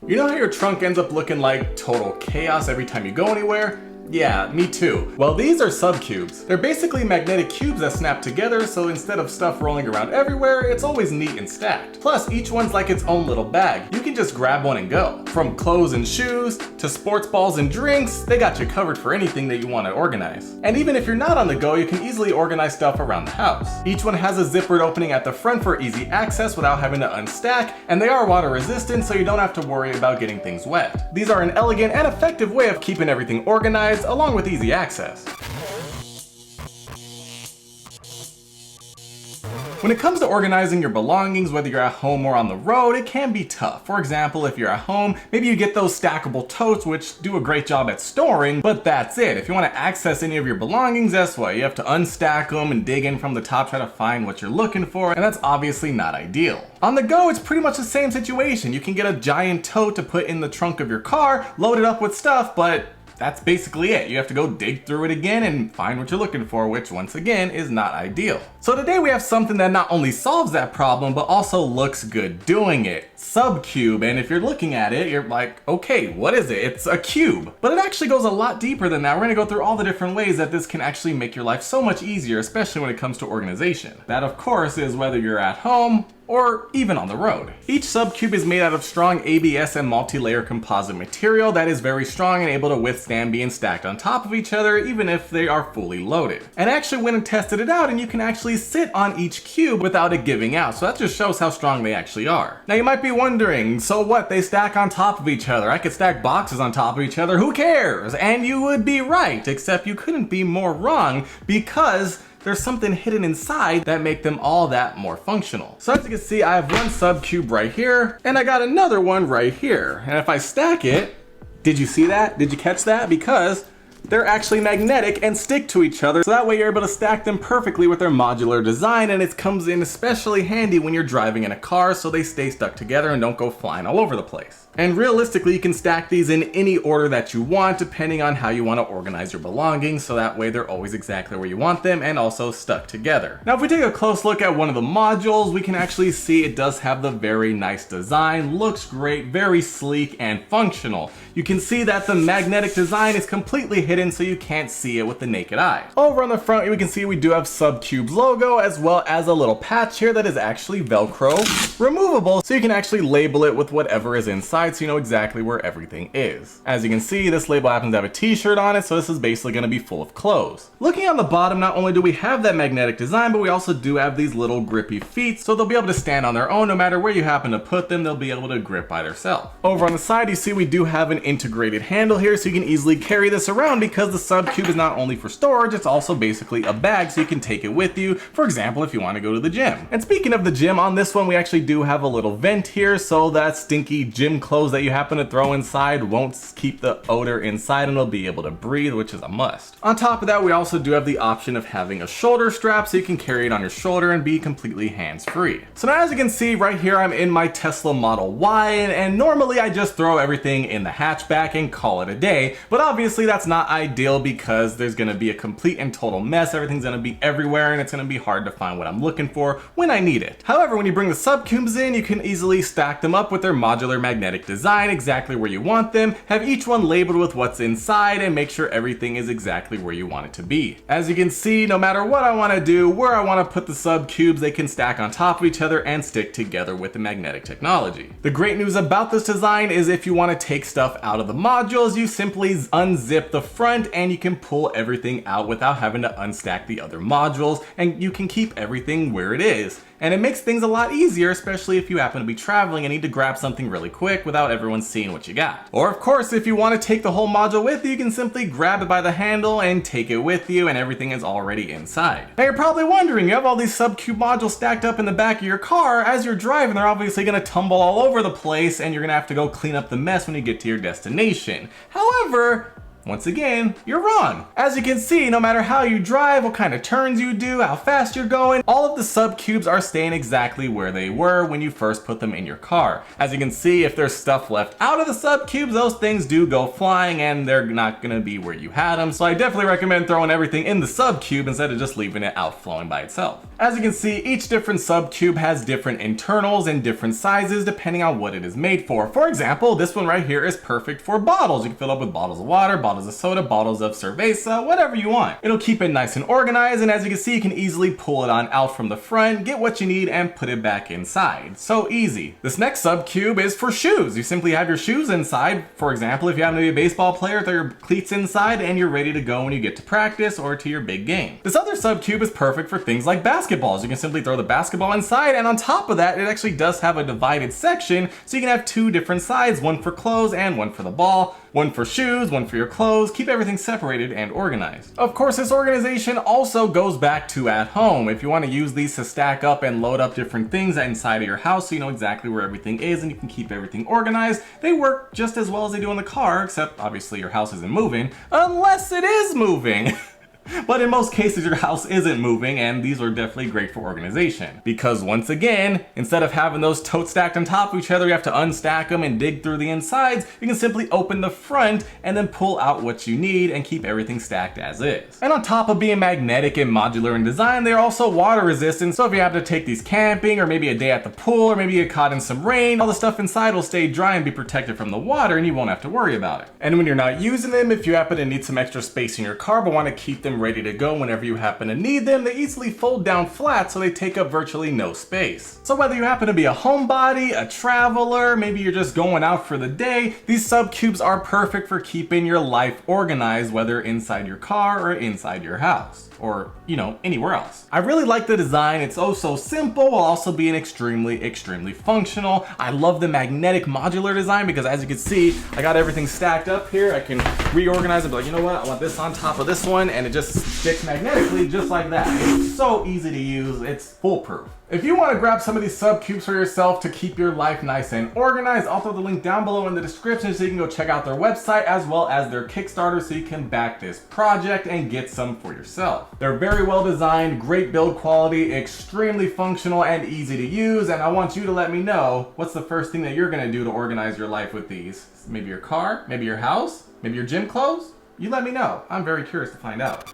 You know how your trunk ends up looking like total chaos every time you go anywhere? Yeah, me too. Well, these are subcubes. They're basically magnetic cubes that snap together, so instead of stuff rolling around everywhere, it's always neat and stacked. Plus, each one's like its own little bag. You can just grab one and go. From clothes and shoes, to sports balls and drinks, they got you covered for anything that you want to organize. And even if you're not on the go, you can easily organize stuff around the house. Each one has a zippered opening at the front for easy access without having to unstack, and they are water resistant, so you don't have to worry about getting things wet. These are an elegant and effective way of keeping everything organized, along with easy access. When it comes to organizing your belongings, whether you're at home or on the road, it can be tough. For example, if you're at home, maybe you get those stackable totes, which do a great job at storing, but that's it. If you want to access any of your belongings, that's what, you have to unstack them and dig in from the top, try to find what you're looking for, and that's obviously not ideal. On the go, it's pretty much the same situation. You can get a giant tote to put in the trunk of your car, load it up with stuff, but that's basically it. You have to go dig through it again and find what you're looking for, which once again is not ideal. So today we have something that not only solves that problem, but also looks good doing it. Subcube, and if you're looking at it, you're like, okay, what is it? It's a cube. But it actually goes a lot deeper than that. We're gonna go through all the different ways that this can actually make your life so much easier, especially when it comes to organization. That of course is whether you're at home or even on the road. Each subcube is made out of strong ABS and multi-layer composite material that is very strong and able to withstand being stacked on top of each other even if they are fully loaded. And I actually went and tested it out, and you can actually sit on each cube without it giving out, so that just shows how strong they actually are. Now you might be wondering, so what, they stack on top of each other? I could stack boxes on top of each other, who cares? And you would be right, except you couldn't be more wrong, because there's something hidden inside that make them all that more functional. So as you can see, I have one subcube right here, and I got another one right here. And if I stack it, did you see that? Did you catch that? Because they're actually magnetic and stick to each other, so that way you're able to stack them perfectly with their modular design, and it comes in especially handy when you're driving in a car, so they stay stuck together and don't go flying all over the place. And realistically, you can stack these in any order that you want, depending on how you want to organize your belongings, so that way they're always exactly where you want them and also stuck together. Now, if we take a close look at one of the modules, we can actually see it does have the very nice design, looks great, very sleek and functional. You can see that the magnetic design is completely hidden, so you can't see it with the naked eye. Over on the front, we can see we do have Subcube's logo, as well as a little patch here that is actually Velcro removable, so you can actually label it with whatever is inside, so you know exactly where everything is. As you can see, this label happens to have a t-shirt on it, so this is basically going to be full of clothes. Looking on the bottom, not only do we have that magnetic design, but we also do have these little grippy feet, so they'll be able to stand on their own. No matter where you happen to put them, they'll be able to grip by themselves. Over on the side, you see we do have an integrated handle here, so you can easily carry this around, because the Subcube is not only for storage, it's also basically a bag, so you can take it with you, for example, if you want to go to the gym. And speaking of the gym, on this one we actually do have a little vent here, so that stinky gym clothes that you happen to throw inside won't keep the odor inside, and it'll be able to breathe, which is a must. On top of that, we also do have the option of having a shoulder strap, so you can carry it on your shoulder and be completely hands-free. So now, as you can see right here, I'm in my Tesla Model Y, and normally I just throw everything in the hatchback and call it a day, but obviously that's not ideal because there's gonna be a complete and total mess. Everything's gonna be everywhere, and it's gonna be hard to find what I'm looking for when I need it. However, when you bring the Subcubes in, you can easily stack them up with their modular magnetic design exactly where you want them, have each one labeled with what's inside, and make sure everything is exactly where you want it to be. As you can see, no matter what I want to do, where I want to put the Subcubes, they can stack on top of each other and stick together with the magnetic technology. The great news about this design is if you want to take stuff out of the modules, you simply unzip the front and you can pull everything out without having to unstack the other modules, and you can keep everything where it is. And it makes things a lot easier, especially if you happen to be traveling and need to grab something really quick without everyone seeing what you got. Or of course, if you want to take the whole module with you, you can simply grab it by the handle and take it with you, and everything is already inside. Now you're probably wondering, you have all these Subcube modules stacked up in the back of your car. As you're driving, they're obviously going to tumble all over the place, and you're going to have to go clean up the mess when you get to your destination. However, Once again, you're wrong. As you can see, no matter how you drive, what kind of turns you do, how fast you're going, all of the Subcubes are staying exactly where they were when you first put them in your car. As you can see, if there's stuff left out of the Subcubes, those things do go flying and they're not gonna be where you had them. So I definitely recommend throwing everything in the Subcube instead of just leaving it outflowing by itself. As you can see, each different Subcube has different internals and different sizes depending on what it is made for. For example, this one right here is perfect for bottles. You can fill up with bottles of water, bottles of soda, bottles of cerveza, whatever you want. It'll keep it nice and organized, and as you can see, you can easily pull it on out from the front, get what you need, and put it back inside. So easy. This next Subcube is for shoes. You simply have your shoes inside. For example, if you happen to be a baseball player, throw your cleats inside and you're ready to go when you get to practice or to your big game. This other Subcube is perfect for things like basketballs. You can simply throw the basketball inside, and on top of that, it actually does have a divided section, so you can have two different sides, one for clothes and one for the ball, one for shoes, one for your clothes. Keep everything separated and organized. Of course, this organization also goes back to at home. If you want to use these to stack up and load up different things inside of your house so you know exactly where everything is and you can keep everything organized, they work just as well as they do in the car, except obviously your house isn't moving, unless it is moving. But in most cases, your house isn't moving, and these are definitely great for organization. Because once again, instead of having those totes stacked on top of each other, you have to unstack them and dig through the insides, you can simply open the front and then pull out what you need and keep everything stacked as is. And on top of being magnetic and modular in design, they're also water resistant, so if you happen to take these camping, or maybe a day at the pool, or maybe you get caught in some rain, all the stuff inside will stay dry and be protected from the water, and you won't have to worry about it. And when you're not using them, if you happen to need some extra space in your car but want to keep them ready to go whenever you happen to need them, they easily fold down flat so they take up virtually no space. So whether you happen to be a homebody, a traveler, maybe you're just going out for the day, these Subcubes are perfect for keeping your life organized, whether inside your car or inside your house, or, you know, anywhere else. I really like the design. It's oh so simple while also being extremely functional. I love the magnetic modular design because as you can see, I got everything stacked up here. I can reorganize it, be like, you know what, I want this on top of this one, and it just sticks magnetically just like that. It's so easy to use, it's foolproof. If you want to grab some of these Subcubes for yourself to keep your life nice and organized, I'll throw the link down below in the description so you can go check out their website as well as their Kickstarter so you can back this project and get some for yourself. They're very well designed, great build quality, extremely functional and easy to use, and I want you to let me know what's the first thing that you're going to do to organize your life with these. Maybe your car, maybe your house, maybe your gym clothes? You let me know. I'm very curious to find out.